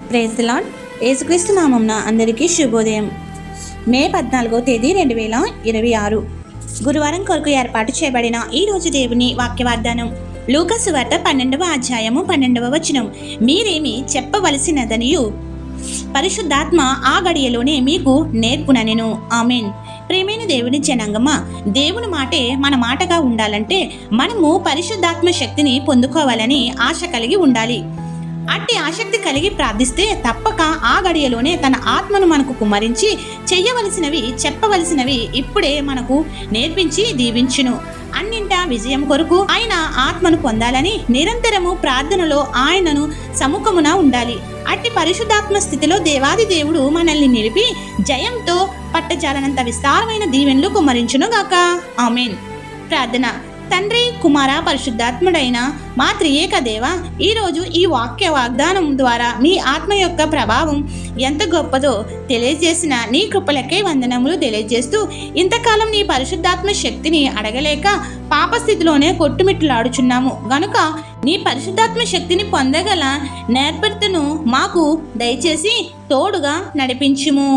Praise the lord. యేసుక్రీస్తు నామమున అందరికీ శుభోదయం. మే 14వ తేదీ 2026 గురువారం కొరకు ఏర్పాటు చేయబడిన ఈ రోజు దేవుని వాక్య వాగ్దానం లూకా సువార్త 12వ అధ్యాయము 12వ వచనం. మీరేమి చెప్పవలసినదనియు పరిశుద్ధాత్మ ఆ గడియలోనే మీకు నేర్పుననెను. ఆమేన్. ప్రేమైన దేవుని జనాంగమా, దేవుని మాటే మన మాటగా ఉండాలంటే మనము పరిశుద్ధాత్మ శక్తిని పొందుకోవాలని ఆశ కలిగి ఉండాలి. అట్టి ఆసక్తి కలిగి ప్రార్థిస్తే తప్పక ఆ గడియలోనే తన ఆత్మను మనకు కుమ్మరించి చెయ్యవలసినవి చెప్పవలసినవి ఇప్పుడే మనకు నేర్పించి దీవించును. అన్నింటా విజయం కొరకు ఆయన ఆత్మను పొందాలని నిరంతరము ప్రార్థనలో ఆయనను సముఖమున ఉండాలి. అట్టి పరిశుద్ధాత్మ స్థితిలో దేవాది దేవుడు మనల్ని నిలిపి జయంతో పట్టజాలనంత విస్తారమైన దీవెనలు కుమ్మరించును గాక. ఆమేన్. ప్రార్థన. తండ్రి, కుమార, పరిశుద్ధాత్ముడైన మా త్రియేక దేవ, ఈరోజు ఈ వాక్య వాగ్దానం ద్వారా మీ ఆత్మ యొక్క ప్రభావం ఎంత గొప్పదో తెలియజేసిన నీ కృపలకే వందనములు తెలియజేస్తూ, ఇంతకాలం నీ పరిశుద్ధాత్మ శక్తిని అడగలేక పాపస్థితిలోనే కొట్టుమిట్టులాడుచున్నాము గనుక నీ పరిశుద్ధాత్మ శక్తిని పొందగల నేర్పరితను మాకు దయచేసి తోడుగా నడిపించుము.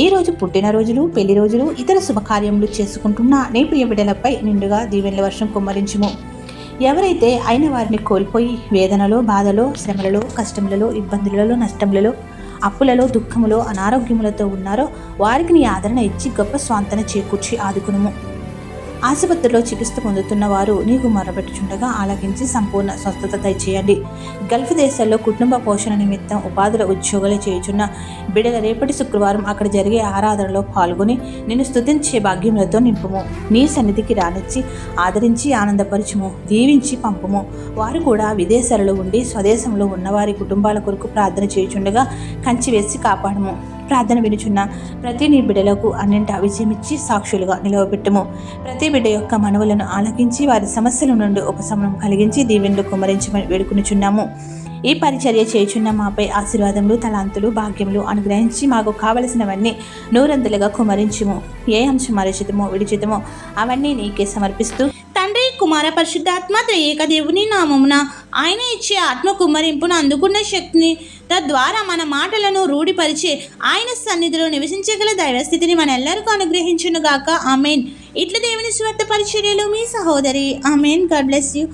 ఈరోజు పుట్టినరోజులు, పెళ్లి రోజులు, ఇతర శుభకార్యములు చేసుకుంటున్న నీ ప్రియ బిడ్డలపై నిండుగా దీవెనల వర్షం కుమ్మరించుము. ఎవరైతే అయిన వారిని కోల్పోయి వేదనలో, బాధలో, శ్రమలలో, కష్టములలో, ఇబ్బందులలో, నష్టములలో, అప్పులలో, దుఃఖములో, అనారోగ్యములతో ఉన్నారో వారికి నీ ఆదరణ ఇచ్చి గొప్ప స్వాంతన చేకూర్చి ఆదుకునుము. ఆసుపత్రిలో చికిత్స పొందుతున్న వారు నీకు మొరబెట్టుచుండగా ఆలకించి సంపూర్ణ స్వస్థత దయచేయండి. గల్ఫ్ దేశాల్లో కుటుంబ పోషణ నిమిత్తం ఉపాధుల ఉద్యోగాలు చేయుచున్న బిడ్డల రేపటి శుక్రవారం అక్కడ జరిగే ఆరాధనలో పాల్గొని నిన్ను స్తుతించే భాగ్యములతో నింపుము. నీ సన్నిధికి రానిచ్చి ఆదరించి ఆనందపరచుము, దీవించి పంపుము. వారు కూడా విదేశాలలో ఉండి స్వదేశంలో ఉన్నవారి కుటుంబాల కొరకు ప్రార్థన చేయుచుండగా కంచి వేసి కాపాడము. ప్రార్థన వినుచున్న ప్రతి నీ బిడ్డలకు అన్నింటా విజయమిచ్చి సాక్షులుగా నిలవబెట్టుము. ప్రతి బిడ్డ యొక్క మనవులను ఆలకించి వారి సమస్యల నుండి ఉపశమనం కలిగించి దీవెనలు కుమ్మరించమని వేడుకునిచున్నాము. ఈ పరిచర్య చేయుచున్న మాపై ఆశీర్వాదములు, తలాంతులు, భాగ్యములు అనుగ్రహించి మాకు కావలసినవన్నీ నూరంతులుగా కుమ్మరించుము. ఏ అంశం మరచితమో విడిచితమో అవన్నీ నీకే సమర్పిస్తూ తండ్రి, కుమార, పరిశుద్ధాత్మ త్రియేక దేవుని నామమున ఆయన ఇచ్చే ఆత్మ కుమ్మరింపును అందుకున్న శక్తిని తద్వారా మన మాటలను రూఢిపరిచే ఆయన సన్నిధిలో నివసించగల దైవస్థితిని మనెల్లరికూ అనుగ్రహించునుగాక. ఆమెన్. ఇట్ల దేవుని స్వార్థ పరిచర్యలో మీ సహోదరి. ఆమెన్. God bless you.